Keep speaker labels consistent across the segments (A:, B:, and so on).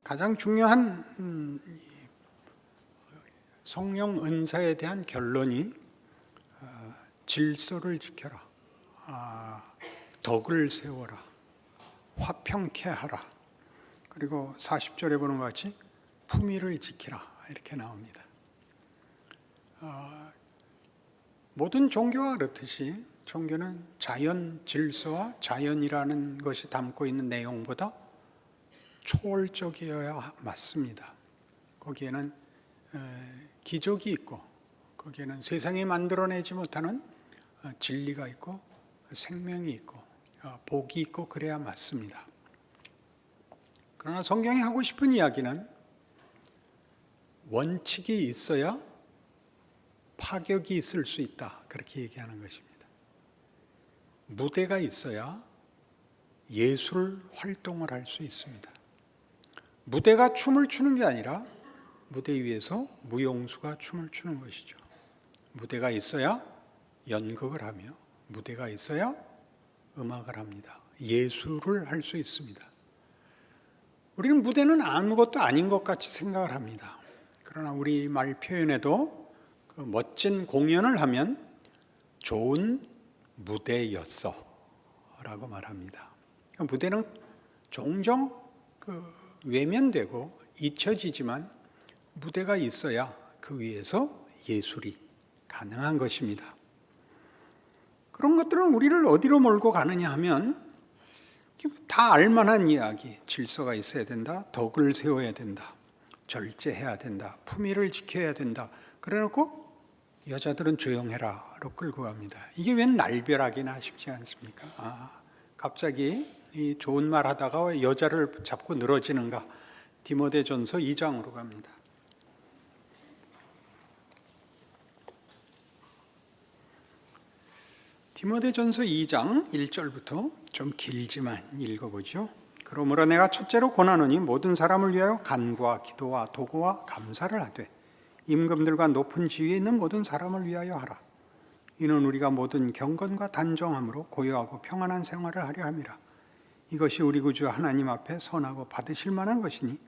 A: 가장 중요한 성령 은사에 대한 결론이 질서를 지켜라, 덕을 세워라, 화평케 하라, 그리고 40절에 보는 것 같이 품위를 지키라, 이렇게 나옵니다. 모든 종교와 그렇듯이 종교는 자연 질서와 자연이라는 것이 담고 있는 내용보다 초월적이어야 맞습니다. 거기에는 기적이 있고, 거기에는 세상이 만들어내지 못하는 진리가 있고 생명이 있고 복이 있고 그래야 맞습니다. 그러나 성경이 하고 싶은 이야기는 원칙이 있어야 파격이 있을 수 있다, 그렇게 얘기하는 것입니다. 무대가 있어야 예술 활동을 할 수 있습니다. 무대가 춤을 추는 게 아니라 무대 위에서 무용수가 춤을 추는 것이죠. 무대가 있어야 연극을 하며 무대가 있어야 음악을 합니다. 예술을 할 수 있습니다. 우리는 무대는 아무것도 아닌 것 같이 생각을 합니다. 그러나 우리 말 표현에도 그 멋진 공연을 하면 좋은 무대였어 라고 말합니다. 무대는 종종 외면되고 잊혀지지만 무대가 있어야 그 위에서 예술이 가능한 것입니다. 그런 것들은 우리를 어디로 몰고 가느냐 하면 다 알만한 이야기, 질서가 있어야 된다, 덕을 세워야 된다, 절제해야 된다, 품위를 지켜야 된다, 그래놓고 여자들은 조용해라로 끌고 갑니다. 이게 웬 날벼락이나 싶지 않습니까? 갑자기 이 좋은 말 하다가 왜 여자를 잡고 늘어지는가? 디모데전서 2장으로 갑니다. 디모데전서 2장 1절부터 좀 길지만 읽어보죠. 그러므로 내가 첫째로 권하노니 모든 사람을 위하여 간구와 기도와 도구와 감사를 하되 임금들과 높은 지위에 있는 모든 사람을 위하여 하라. 이는 우리가 모든 경건과 단정함으로 고요하고 평안한 생활을 하려 함이라. 이것이 우리 구주 하나님 앞에 선하고 받으실 만한 것이니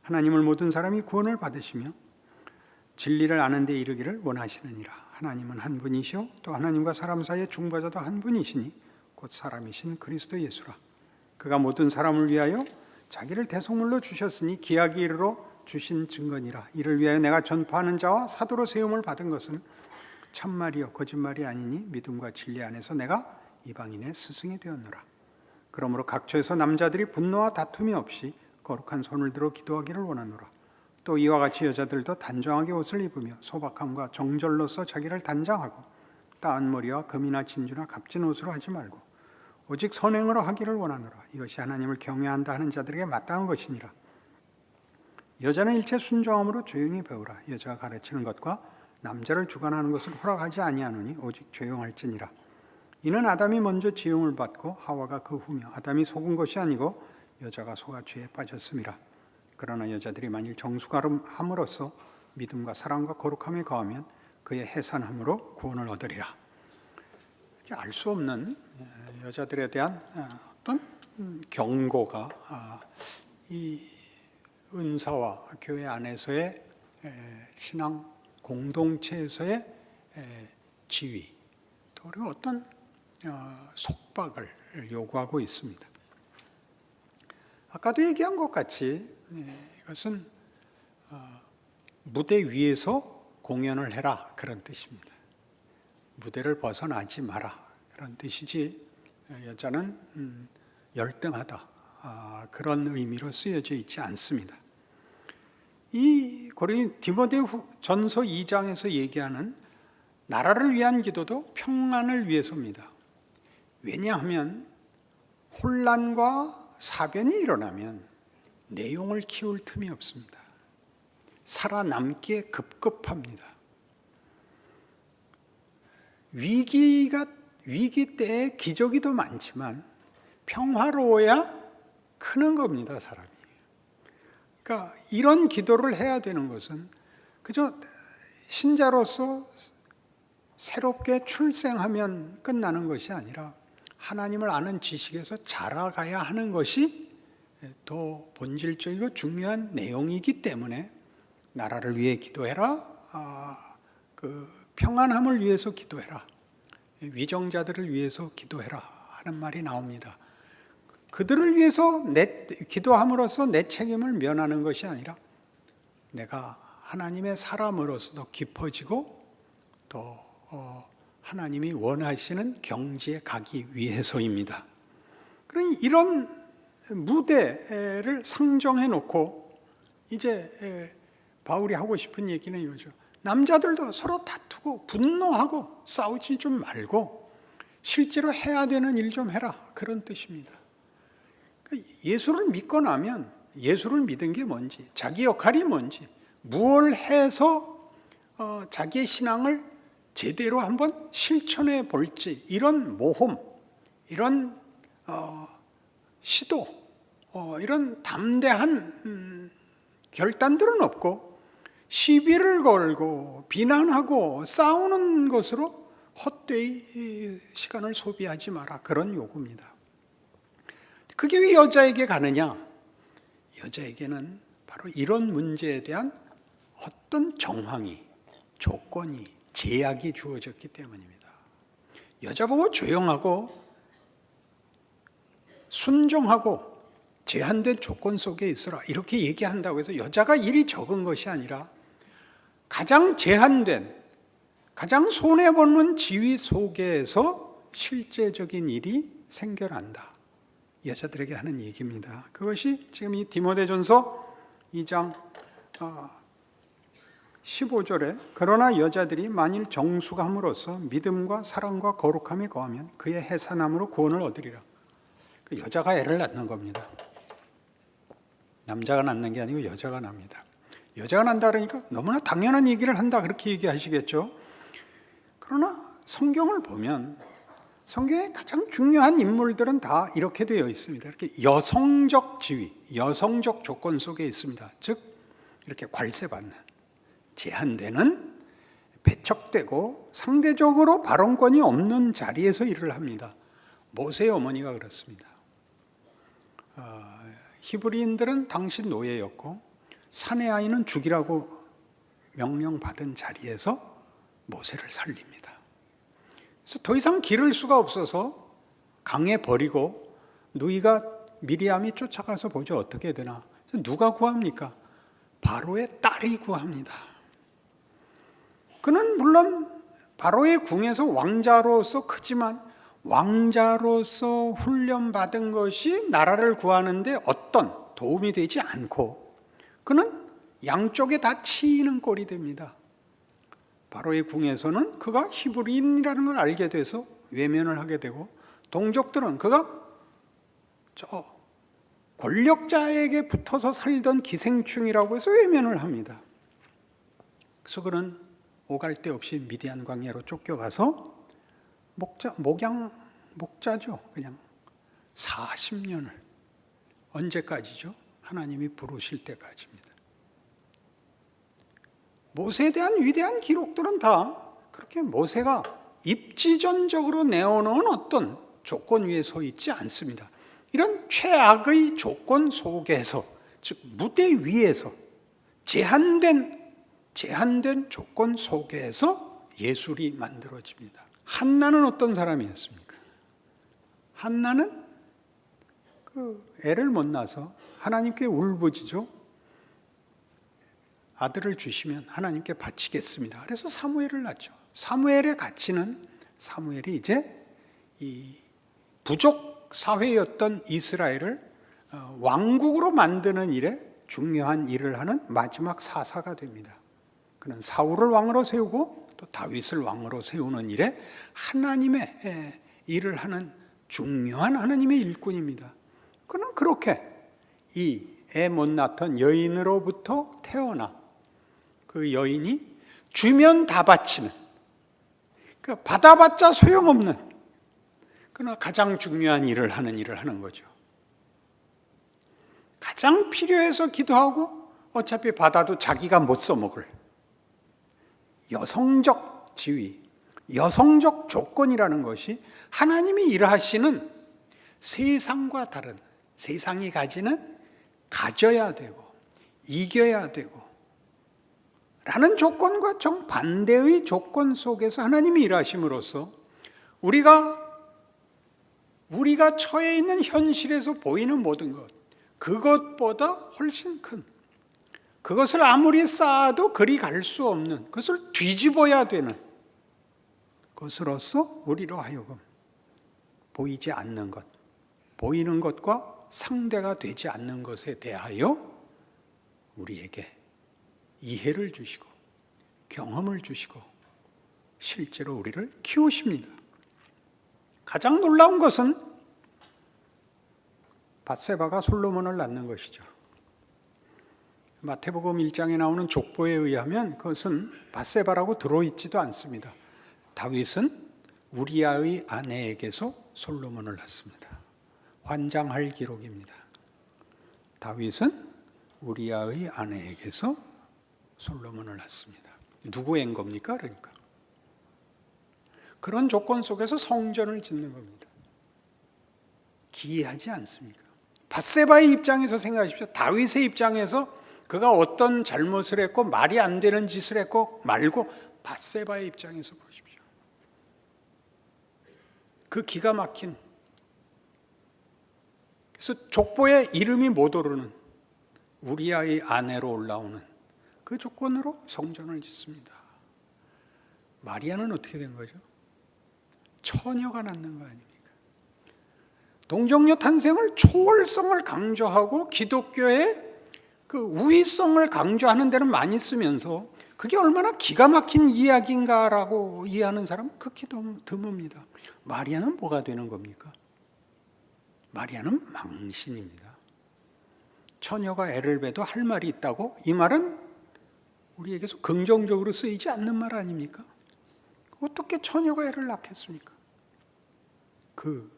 A: 하나님을 모든 사람이 구원을 받으시며 진리를 아는 데 이르기를 원하시느니라. 하나님은 한 분이시요 또 하나님과 사람 사이의 중보자도 한 분이시니 곧 사람이신 그리스도 예수라. 그가 모든 사람을 위하여 자기를 대속물로 주셨으니 기약이 이르러 주신 증거니라. 이를 위하여 내가 전파하는 자와 사도로 세움을 받은 것은 참말이요 거짓말이 아니니 믿음과 진리 안에서 내가 이방인의 스승이 되었노라. 그러므로 각처에서 남자들이 분노와 다툼이 없이 거룩한 손을 들어 기도하기를 원하노라. 또 이와 같이 여자들도 단정하게 옷을 입으며 소박함과 정절로서 자기를 단장하고 따은 머리와 금이나 진주나 값진 옷으로 하지 말고 오직 선행으로 하기를 원하노라. 이것이 하나님을 경외한다 하는 자들에게 마땅한 것이니라. 여자는 일체 순종함으로 조용히 배우라. 여자가 가르치는 것과 남자를 주관하는 것을 허락하지 아니하노니 오직 조용할지니라. 이는 아담이 먼저 지음을 받고 하와가 그 후며 아담이 속은 것이 아니고 여자가 속아 죄에 빠졌음이라. 그러나 여자들이 만일 정숙함으로써 믿음과 사랑과 거룩함에 거하면 그의 해산함으로 구원을 얻으리라. 알 수 없는 여자들에 대한 어떤 경고가 이 은사와 교회 안에서의 신앙 공동체에서의 지위, 그리고 어떤 속박을 요구하고 있습니다. 아까도 얘기한 것 같이 이것은 무대 위에서 공연을 해라, 그런 뜻입니다. 무대를 벗어나지 마라, 그런 뜻이지 여자는 열등하다, 그런 의미로 쓰여져 있지 않습니다. 이 디모데전서 2장에서 얘기하는 나라를 위한 기도도 평안을 위해서입니다. 왜냐하면 혼란과 사변이 일어나면 내용을 키울 틈이 없습니다. 살아남기에 급급합니다. 위기 때에 기적이 더 많지만 평화로워야 크는 겁니다, 사람이. 그러니까 이런 기도를 해야 되는 것은 그저 신자로서 새롭게 출생하면 끝나는 것이 아니라 하나님을 아는 지식에서 자라가야 하는 것이 더 본질적이고 중요한 내용이기 때문에 나라를 위해 기도해라, 평안함을 위해서 기도해라, 위정자들을 위해서 기도해라 하는 말이 나옵니다. 그들을 위해서 기도함으로써 내 책임을 면하는 것이 아니라 내가 하나님의 사람으로서도 깊어지고 또 하나님이 원하시는 경지에 가기 위해서입니다. 그러니 이런 무대를 상정해 놓고 이제 바울이 하고 싶은 얘기는 이거죠. 남자들도 서로 다투고 분노하고 싸우지 좀 말고 실제로 해야 되는 일 좀 해라, 그런 뜻입니다. 예수를 믿고 나면 예수를 믿은 게 뭔지, 자기 역할이 뭔지, 무엇을 해서 자기의 신앙을 제대로 한번 실천해 볼지, 이런 모험, 이런 시도, 이런 담대한 결단들은 없고 시비를 걸고 비난하고 싸우는 것으로 헛되이 시간을 소비하지 마라, 그런 요구입니다. 그게 왜 여자에게 가느냐? 여자에게는 바로 이런 문제에 대한 어떤 정황이, 조건이, 제약이 주어졌기 때문입니다. 여자 보고 조용하고 순종하고 제한된 조건 속에 있어라, 이렇게 얘기한다고 해서 여자가 일이 적은 것이 아니라 가장 제한된, 가장 손해보는 지위 속에서 실제적인 일이 생겨난다, 여자들에게 하는 얘기입니다. 그것이 지금 이 디모데전서 2장 15절에 그러나 여자들이 만일 정숙함으로써 믿음과 사랑과 거룩함에 거하면 그의 해산함으로 구원을 얻으리라. 그 여자가 애를 낳는 겁니다. 남자가 낳는 게 아니고 여자가 납니다. 여자가 난다 그러니까 너무나 당연한 얘기를 한다, 그렇게 얘기하시겠죠. 그러나 성경을 보면 성경의 가장 중요한 인물들은 다 이렇게 되어 있습니다. 이렇게 여성적 지위, 여성적 조건 속에 있습니다. 즉 이렇게 관세받는, 제한되는, 배척되고 상대적으로 발언권이 없는 자리에서 일을 합니다. 모세의 어머니가 그렇습니다. 히브리인들은 당시 노예였고 사내 아이는 죽이라고 명령받은 자리에서 모세를 살립니다. 그래서 더 이상 기를 수가 없어서 강에 버리고 누이가 미리암이 쫓아가서 보죠. 어떻게 되나. 누가 구합니까? 바로의 딸이 구합니다. 그는 물론 바로의 궁에서 왕자로서 크지만 왕자로서 훈련받은 것이 나라를 구하는데 어떤 도움이 되지 않고 그는 양쪽에 다 치이는 꼴이 됩니다. 바로의 궁에서는 그가 히브리인이라는 걸 알게 돼서 외면을 하게 되고, 동족들은 그가 저 권력자에게 붙어서 살던 기생충이라고 해서 외면을 합니다. 그래서 그는 오갈 데 없이 미디안 광야로 쫓겨가서 목자죠. 그냥 40년을, 언제까지죠? 하나님이 부르실 때까지입니다. 모세에 대한 위대한 기록들은 다 그렇게 모세가 입지전적으로 내어놓은 어떤 조건 위에 서 있지 않습니다. 이런 최악의 조건 속에서, 즉 무대 위에서 제한된 조건 속에서 예술이 만들어집니다. 한나는 어떤 사람이었습니까? 한나는 애를 못 낳아서 하나님께 울부짖어 아들을 주시면 하나님께 바치겠습니다. 그래서 사무엘을 낳죠. 사무엘의 가치는 사무엘이 이제 이 부족 사회였던 이스라엘을 왕국으로 만드는 일에 중요한 일을 하는 마지막 사사가 됩니다. 그는 사울을 왕으로 세우고 또 다윗을 왕으로 세우는 일에 하나님의 일을 하는 중요한 하나님의 일꾼입니다. 그는 그렇게 이 애 못 낳던 여인으로부터 태어나 그 여인이 주면 다 바치는, 그 받아봤자 소용없는, 그러나 가장 중요한 일을 하는 거죠. 가장 필요해서 기도하고 어차피 받아도 자기가 못 써먹을 여성적 지위, 여성적 조건이라는 것이 하나님이 일하시는 세상과 다른, 세상이 가지는 가져야 되고 이겨야 되고 라는 조건과 정반대의 조건 속에서 하나님이 일하심으로써 우리가 처해 있는 현실에서 보이는 모든 것, 그것보다 훨씬 큰, 그것을 아무리 쌓아도 그리 갈 수 없는, 그것을 뒤집어야 되는 것으로서 우리로 하여금 보이지 않는 것, 보이는 것과 상대가 되지 않는 것에 대하여 우리에게 이해를 주시고 경험을 주시고 실제로 우리를 키우십니다. 가장 놀라운 것은 밧세바가 솔로몬을 낳는 것이죠. 마태복음 1장에 나오는 족보에 의하면 그것은 밧세바라고 들어있지도 않습니다. 다윗은 우리아의 아내에게서 솔로몬을 낳습니다. 환장할 기록입니다. 다윗은 우리아의 아내에게서 솔로몬을 낳습니다. 누구인 겁니까? 그러니까 그런 조건 속에서 성전을 짓는 겁니다. 기이하지 않습니까? 밧세바의 입장에서 생각하십시오. 다윗의 입장에서 그가 어떤 잘못을 했고 말이 안 되는 짓을 했고 말고 밧세바의 입장에서 보십시오. 그 기가 막힌, 그래서 족보에 이름이 못 오르는 우리아의 아내로 올라오는 그 조건으로 성전을 짓습니다. 마리아는 어떻게 된 거죠? 처녀가 낳는 거 아닙니까? 동정녀 탄생을 초월성을 강조하고 기독교의 그 우위성을 강조하는 데는 많이 쓰면서 그게 얼마나 기가 막힌 이야기인가라고 이해하는 사람은 극히 드뭅니다. 마리아는 뭐가 되는 겁니까? 마리아는 망신입니다. 처녀가 애를 베도 할 말이 있다고? 이 말은 우리에게서 긍정적으로 쓰이지 않는 말 아닙니까? 어떻게 처녀가 애를 낳겠습니까? 그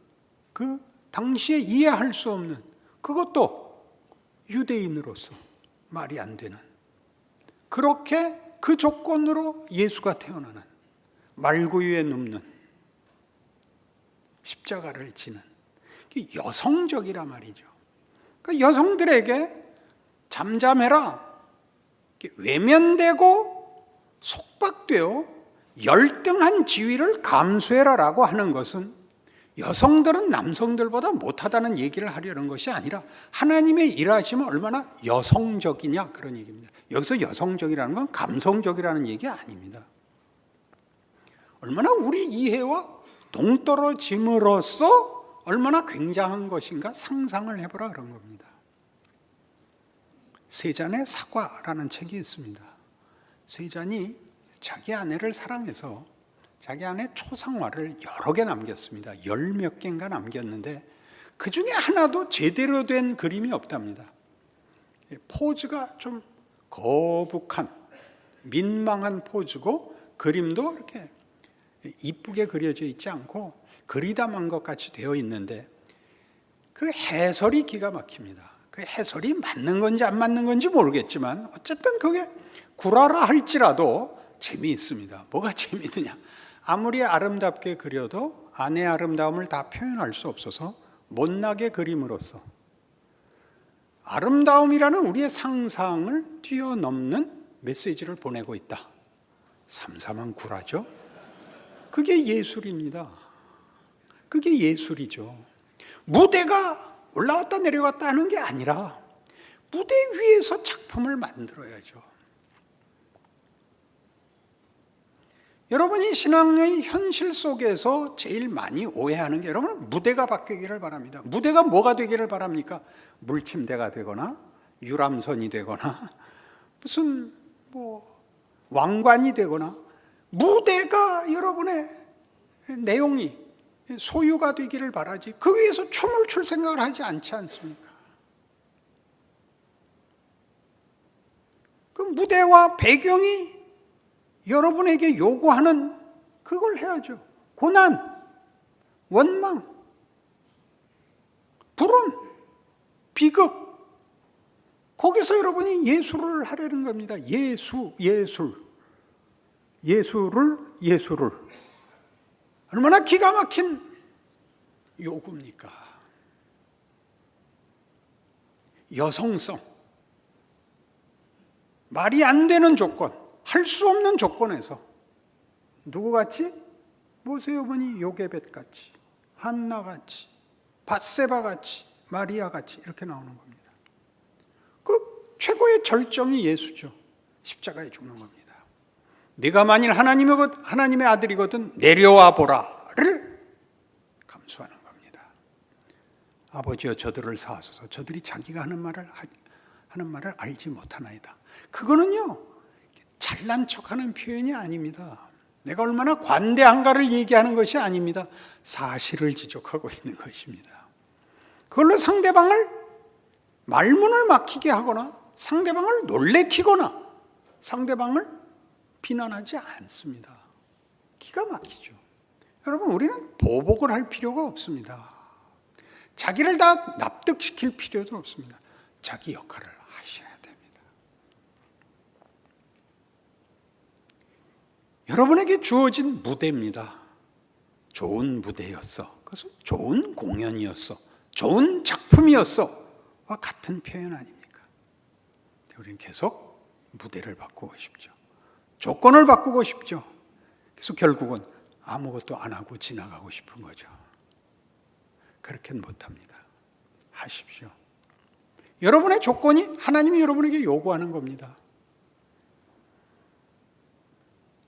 A: 당시에 이해할 수 없는, 그것도 유대인으로서 말이 안 되는, 그렇게 그 조건으로 예수가 태어나는, 말구유에 눕는, 십자가를 지는, 여성적이라 말이죠. 그러니까 여성들에게 잠잠해라, 외면되고 속박되어 열등한 지위를 감수해라라고 하는 것은 여성들은 남성들보다 못하다는 얘기를 하려는 것이 아니라 하나님의 일하심은 얼마나 여성적이냐 그런 얘기입니다. 여기서 여성적이라는 건 감성적이라는 얘기 아닙니다. 얼마나 우리 이해와 동떨어짐으로써 얼마나 굉장한 것인가 상상을 해보라 그런 겁니다. 세잔의 사과라는 책이 있습니다. 세잔이 자기 아내를 사랑해서 자기 아내 초상화를 여러 개 남겼습니다. 10몇 개인가 남겼는데 그 중에 하나도 제대로 된 그림이 없답니다. 포즈가 좀 거북한 민망한 포즈고 그림도 이렇게 이쁘게 그려져 있지 않고 그리다만 것 같이 되어 있는데 그 해설이 기가 막힙니다. 그 해설이 맞는 건지 안 맞는 건지 모르겠지만 어쨌든 그게 구라라 할지라도 재미있습니다. 뭐가 재미있느냐? 아무리 아름답게 그려도 아내의 아름다움을 다 표현할 수 없어서 못나게 그림으로써 아름다움이라는 우리의 상상을 뛰어넘는 메시지를 보내고 있다. 삼삼한 구라죠. 그게 예술입니다. 그게 예술이죠. 무대가 올라왔다 내려갔다 하는 게 아니라 무대 위에서 작품을 만들어야죠. 여러분이 신앙의 현실 속에서 제일 많이 오해하는 게 여러분은 무대가 바뀌기를 바랍니다. 무대가 뭐가 되기를 바랍니까? 물침대가 되거나 유람선이 되거나 무슨 왕관이 되거나 무대가 여러분의 내용이 소유가 되기를 바라지 그 위에서 춤을 출 생각을 하지 않지 않습니까? 그 무대와 배경이 여러분에게 요구하는 그걸 해야죠. 고난, 원망, 부름, 비극. 거기서 여러분이 예술을 하려는 겁니다. 예술을. 얼마나 기가 막힌 요구입니까? 여성성, 말이 안 되는 조건, 할 수 없는 조건에서 누구같이? 모세 어머니 요게벳같이, 한나같이, 밧세바같이, 마리아같이 이렇게 나오는 겁니다. 그 최고의 절정이 예수죠. 십자가에 죽는 겁니다. 네가 만일 하나님의 아들이거든 내려와 보라를 감수하는 겁니다. 아버지여 저들을 사하소서. 저들이 자기가 하는 말을 알지 못하나이다. 그거는요 잘난 척하는 표현이 아닙니다. 내가 얼마나 관대한가를 얘기하는 것이 아닙니다. 사실을 지적하고 있는 것입니다. 그걸로 상대방을 말문을 막히게 하거나 상대방을 놀래키거나 상대방을 비난하지 않습니다. 기가 막히죠. 여러분, 우리는 보복을 할 필요가 없습니다. 자기를 다 납득시킬 필요도 없습니다. 자기 역할을 하셔야 됩니다. 여러분에게 주어진 무대입니다. 좋은 무대였어. 그것은 좋은 공연이었어. 좋은 작품이었어. 와 같은 표현 아닙니까? 우리는 계속 무대를 바꾸고 싶죠. 조건을 바꾸고 싶죠. 그래서 결국은 아무것도 안 하고 지나가고 싶은 거죠. 그렇게는 못합니다. 하십시오. 여러분의 조건이 하나님이 여러분에게 요구하는 겁니다.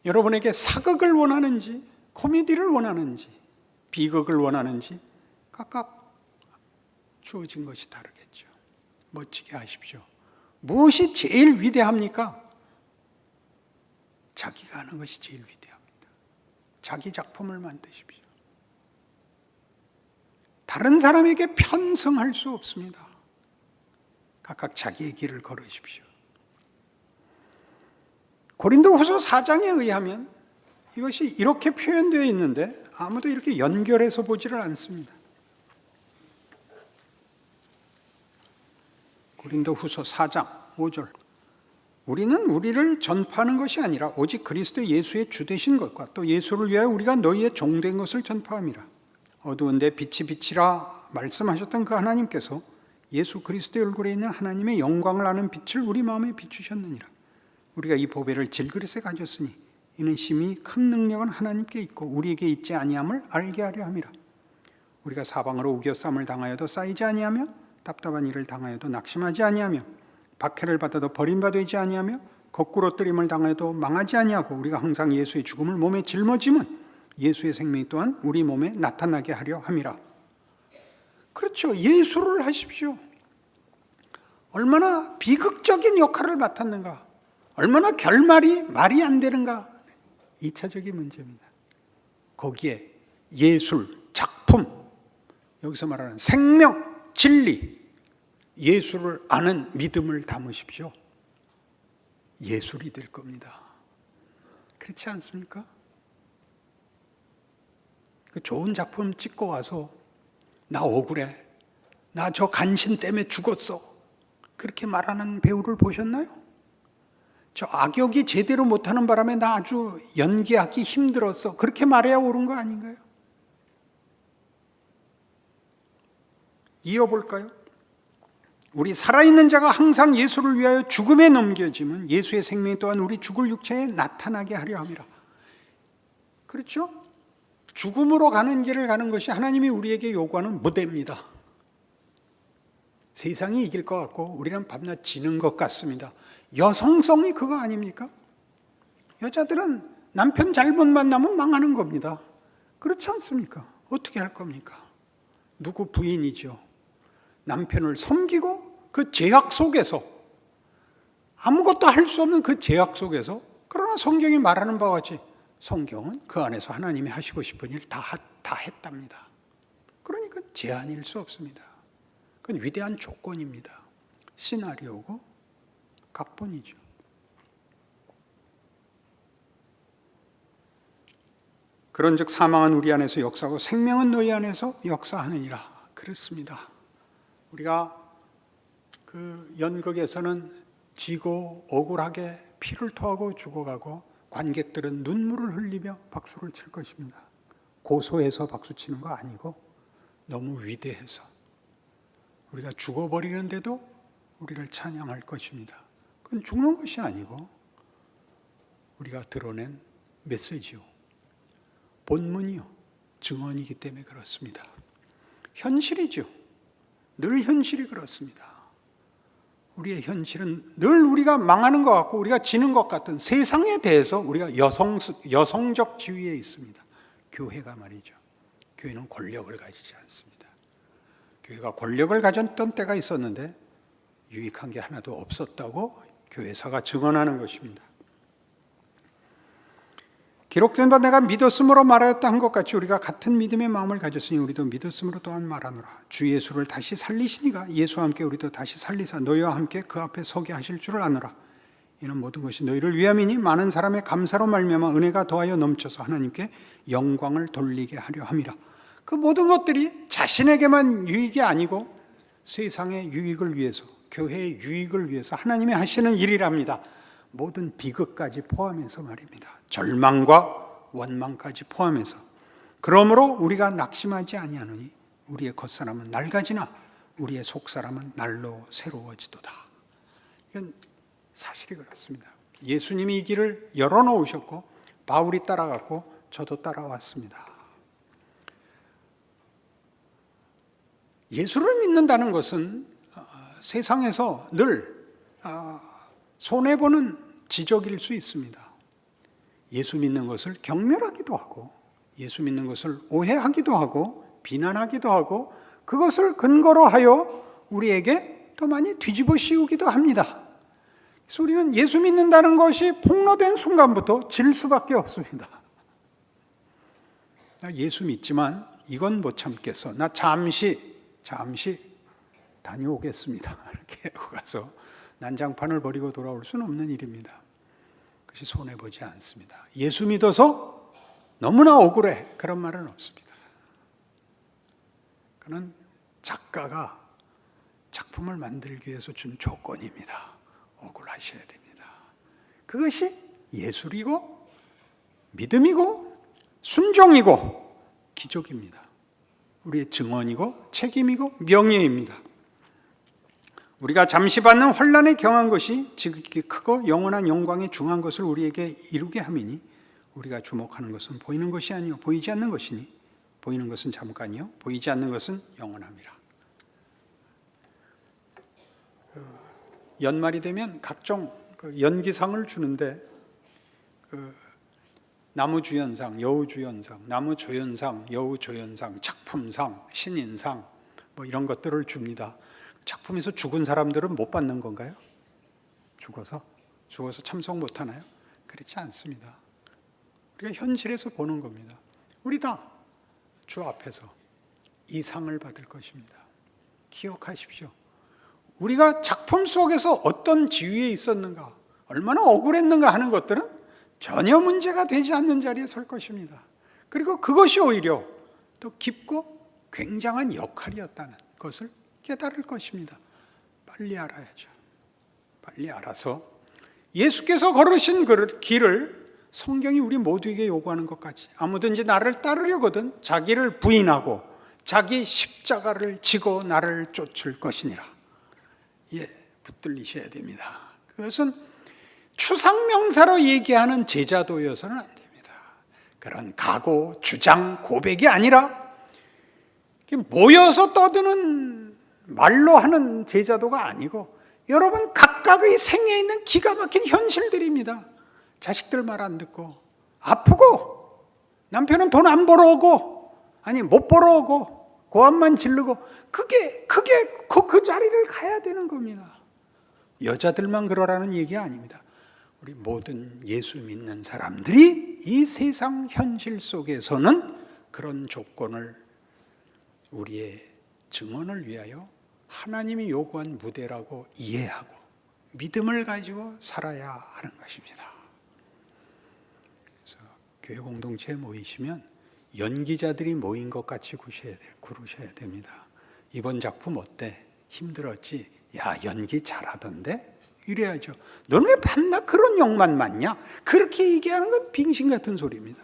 A: 여러분에게 사극을 원하는지 코미디를 원하는지 비극을 원하는지 각각 주어진 것이 다르겠죠. 멋지게 하십시오. 무엇이 제일 위대합니까? 자기가 하는 것이 제일 위대합니다. 자기 작품을 만드십시오. 다른 사람에게 편성할 수 없습니다. 각각 자기의 길을 걸으십시오. 고린도후서 4장에 의하면 이것이 이렇게 표현되어 있는데 아무도 이렇게 연결해서 보지를 않습니다. 고린도후서 4장 5절. 우리는 우리를 전파하는 것이 아니라 오직 그리스도 예수의 주 되신 것과 또 예수를 위하여 우리가 너희의 종된 것을 전파함이라. 어두운데 빛이 비치라 말씀하셨던 그 하나님께서 예수 그리스도의 얼굴에 있는 하나님의 영광을 아는 빛을 우리 마음에 비추셨느니라. 우리가 이 보배를 질그릇에 가졌으니 이는 심히 큰 능력은 하나님께 있고 우리에게 있지 아니함을 알게 하려 함이라. 우리가 사방으로 우겨쌈을 당하여도 쌓이지 아니하며 답답한 일을 당하여도 낙심하지 아니하며 박해를 받아도 버림받지 아니하며 거꾸로 뜨림을 당하여도 망하지 아니하고 우리가 항상 예수의 죽음을 몸에 짊어짐은 예수의 생명이 또한 우리 몸에 나타나게 하려 함이라. 그렇죠. 예수를 하십시오. 얼마나 비극적인 역할을 맡았는가, 얼마나 결말이 말이 안 되는가, 2차적인 문제입니다. 거기에 예술, 작품, 여기서 말하는 생명, 진리, 예수를 아는 믿음을 담으십시오. 예술이 될 겁니다. 그렇지 않습니까? 그 좋은 작품 찍고 와서 나 억울해, 나 저 간신 때문에 죽었어, 그렇게 말하는 배우를 보셨나요? 저 악역이 제대로 못하는 바람에 나 아주 연기하기 힘들었어, 그렇게 말해야 옳은 거 아닌가요? 이어볼까요? 우리 살아있는 자가 항상 예수를 위하여 죽음에 넘겨짐은 예수의 생명이 또한 우리 죽을 육체에 나타나게 하려 함이라. 그렇죠? 죽음으로 가는 길을 가는 것이 하나님이 우리에게 요구하는 무대입니다. 세상이 이길 것 같고 우리는 밤낮 지는 것 같습니다. 여성성이 그거 아닙니까? 여자들은 남편 잘못 만나면 망하는 겁니다. 그렇지 않습니까? 어떻게 할 겁니까? 누구 부인이죠. 남편을 섬기고 그 제약 속에서, 아무것도 할 수 없는 그 제약 속에서, 그러나 성경이 말하는 바와 같이 성경은 그 안에서 하나님이 하시고 싶은 일 다 했답니다. 그러니까 제한일 수 없습니다. 그건 위대한 조건입니다. 시나리오고 각본이죠. 그런즉 사망은 우리 안에서 역사하고 생명은 너희 안에서 역사하느니라. 그렇습니다. 우리가 그 연극에서는 지고 억울하게 피를 토하고 죽어가고 관객들은 눈물을 흘리며 박수를 칠 것입니다. 고소해서 박수 치는 거 아니고 너무 위대해서 우리가 죽어버리는데도 우리를 찬양할 것입니다. 그건 죽는 것이 아니고 우리가 드러낸 메시지요, 본문이요, 증언이기 때문에 그렇습니다. 현실이죠. 늘 현실이 그렇습니다. 우리의 현실은 늘 우리가 망하는 것 같고 우리가 지는 것 같은 세상에 대해서 우리가 여성적 지위에 있습니다. 교회가 말이죠. 교회는 권력을 가지지 않습니다. 교회가 권력을 가졌던 때가 있었는데 유익한 게 하나도 없었다고 교회사가 증언하는 것입니다. 기록된 바 내가 믿었으므로 말하였다 한 것 같이 우리가 같은 믿음의 마음을 가졌으니 우리도 믿었으므로 또한 말하노라. 주 예수를 다시 살리시니가 예수와 함께 우리도 다시 살리사 너희와 함께 그 앞에 서게 하실 줄을 아노라. 이는 모든 것이 너희를 위함이니 많은 사람의 감사로 말미암아 은혜가 더하여 넘쳐서 하나님께 영광을 돌리게 하려 함이라. 그 모든 것들이 자신에게만 유익이 아니고 세상의 유익을 위해서, 교회의 유익을 위해서 하나님이 하시는 일이랍니다. 모든 비극까지 포함해서 말입니다. 절망과 원망까지 포함해서. 그러므로 우리가 낙심하지 아니하노니 우리의 겉사람은 낡아지나 우리의 속사람은 날로 새로워지도다. 이건 사실이 그렇습니다. 예수님이 이 길을 열어놓으셨고 바울이 따라갔고 저도 따라왔습니다. 예수를 믿는다는 것은 세상에서 늘 손해보는 지적일 수 있습니다. 예수 믿는 것을 경멸하기도 하고 예수 믿는 것을 오해하기도 하고 비난하기도 하고 그것을 근거로 하여 우리에게 더 많이 뒤집어 씌우기도 합니다. 그래서 우리는 예수 믿는다는 것이 폭로된 순간부터 질 수밖에 없습니다. 나 예수 믿지만 이건 못 참겠어. 나 잠시 다녀오겠습니다. 이렇게 가서 난장판을 버리고 돌아올 수는 없는 일입니다. 그것이 손해보지 않습니다. 예수 믿어서 너무나 억울해. 그런 말은 없습니다. 그는 작가가 작품을 만들기 위해서 준 조건입니다. 억울하셔야 됩니다. 그것이 예술이고 믿음이고 순종이고 기적입니다. 우리의 증언이고 책임이고 명예입니다. 우리가 잠시 받는 환난에 경한 것이 지극히 크고 영원한 영광에 중한 것을 우리에게 이루게 함이니 우리가 주목하는 것은 보이는 것이 아니요 보이지 않는 것이니 보이는 것은 잠깐이요 보이지 않는 것은 영원함이라. 연말이 되면 각종 연기상을 주는데 나무주연상, 여우주연상, 나무조연상, 여우조연상, 작품상, 신인상 뭐 이런 것들을 줍니다. 작품에서 죽은 사람들은 못 받는 건가요? 죽어서 참석 못 하나요? 그렇지 않습니다. 우리가 현실에서 보는 겁니다. 우리 다 주 앞에서 이 상을 받을 것입니다. 기억하십시오. 우리가 작품 속에서 어떤 지위에 있었는가, 얼마나 억울했는가 하는 것들은 전혀 문제가 되지 않는 자리에 설 것입니다. 그리고 그것이 오히려 더 깊고 굉장한 역할이었다는 것을 깨달을 것입니다. 빨리 알아야죠. 빨리 알아서 예수께서 걸으신 그 길을 성경이 우리 모두에게 요구하는 것 같이 아무든지 나를 따르려거든 자기를 부인하고 자기 십자가를 지고 나를 쫓을 것이니라. 붙들리셔야 됩니다. 그것은 추상명사로 얘기하는 제자도여서는 안 됩니다. 그런 각오, 주장, 고백이 아니라 모여서 떠드는 말로 하는 제자도가 아니고 여러분 각각의 생애에 있는 기가 막힌 현실들입니다. 자식들 말 안 듣고 아프고 남편은 돈 안 벌어오고 아니 못 벌어오고 고함만 지르고 그게 그 자리를 가야 되는 겁니다. 여자들만 그러라는 얘기 아닙니다. 우리 모든 예수 믿는 사람들이 이 세상 현실 속에서는 그런 조건을 우리의 증언을 위하여 하나님이 요구한 무대라고 이해하고 믿음을 가지고 살아야 하는 것입니다. 그래서 교회 공동체에 모이시면 연기자들이 모인 것 같이 구르셔야 됩니다. 이번 작품 어때? 힘들었지? 야, 연기 잘하던데? 이래야죠. 너는 왜 밤낮 그런 욕만 맞냐? 그렇게 얘기하는 건 빙신 같은 소리입니다.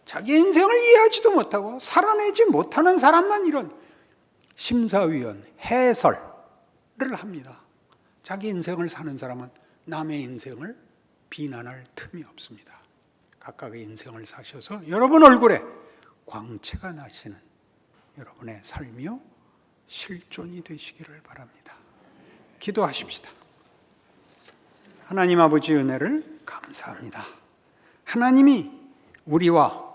A: 자기 인생을 이해하지도 못하고 살아내지 못하는 사람만 이런 심사위원, 해설 합니다. 자기 인생을 사는 사람은 남의 인생을 비난할 틈이 없습니다. 각각의 인생을 사셔서 여러분 얼굴에 광채가 나시는 여러분의 삶이요 실존이 되시기를 바랍니다. 기도하십시다. 하나님 아버지 은혜를 감사합니다. 하나님이 우리와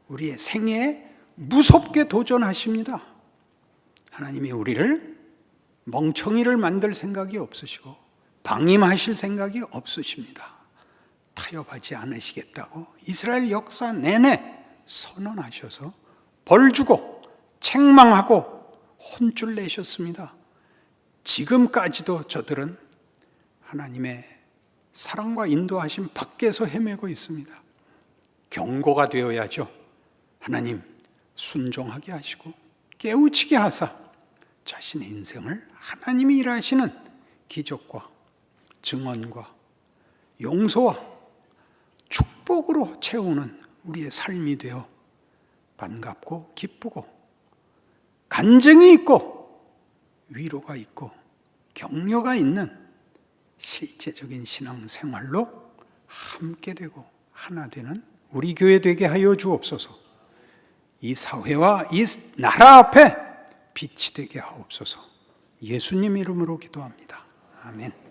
A: 우리의 생애에 무섭게 도전하십니다. 하나님이 우리를 멍청이를 만들 생각이 없으시고 방임하실 생각이 없으십니다. 타협하지 않으시겠다고 이스라엘 역사 내내 선언하셔서 벌 주고 책망하고 혼쭐 내셨습니다. 지금까지도 저들은 하나님의 사랑과 인도하심 밖에서 헤매고 있습니다. 경고가 되어야죠. 하나님 순종하게 하시고 깨우치게 하사 자신의 인생을 하나님이 일하시는 기적과 증언과 용서와 축복으로 채우는 우리의 삶이 되어 반갑고 기쁘고 간증이 있고 위로가 있고 격려가 있는 실제적인 신앙생활로 함께 되고 하나 되는 우리 교회 되게 하여 주옵소서. 이 사회와 이 나라 앞에 빛이 되게 하옵소서. 예수님 이름으로 기도합니다. 아멘.